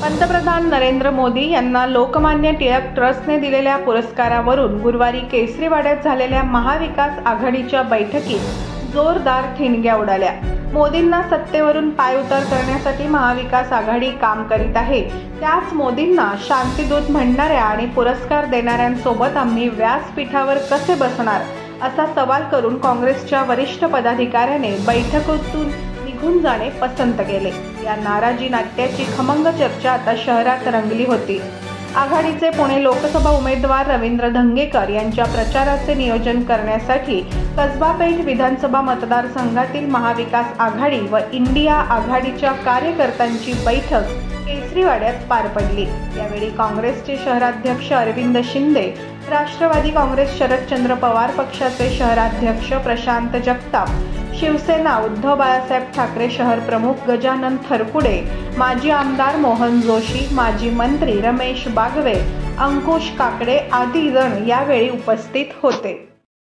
पंतप्रधान नरेंद्र मोदी यांना लोकमान्य टिळक ट्रस्टने दिलेल्या पुरस्कारावरून गुरुवारी केसरीवाड्यात झालेल्या महाविकास आघाडीच्या बैठकीत जोरदार ठिणग्या उडाल्या। मोदींना सत्तेवरून पायउतार करण्यासाठी महाविकास आघाडी काम करीत आहे, त्याच मोदींना शांतीदूत म्हणणाऱ्या आणि पुरस्कार देणाऱ्यांसोबत आम्ही व्यासपीठावर कसे बसणार, असा सवाल करून काँग्रेसच्या वरिष्ठ पदाधिकाऱ्याने बैठकीतून निघून जाणे पसंत केले। या नाराजी नाट्याची खमंग चर्चा आता शहरात रंगली होती। आघाडीचे पुणे लोकसभा उमेदवार रवींद्र धंगेकर यांच्या प्रचाराचे नियोजन करण्यासाठी कसबा पेठ विधानसभा मतदारसंघातील महाविकास आघाडी व इंडिया आघाडीच्या कार्यकर्त्यांची बैठक केसरीवाड्यात पार पडली। यावेळी काँग्रेसचे शहराध्यक्ष अरविंद शिंदे, राष्ट्रवादी काँग्रेस शरदचंद्र पवार पक्षाचे शहराध्यक्ष प्रशांत जगताप, शिवसेना उद्धव बाळासाहेब ठाकरे शहर प्रमुख गजानन थरकुडे, माजी आमदार मोहन जोशी, माजी मंत्री रमेश बागवे, अंकुश काकडे आदी जण यावेळी उपस्थित होते।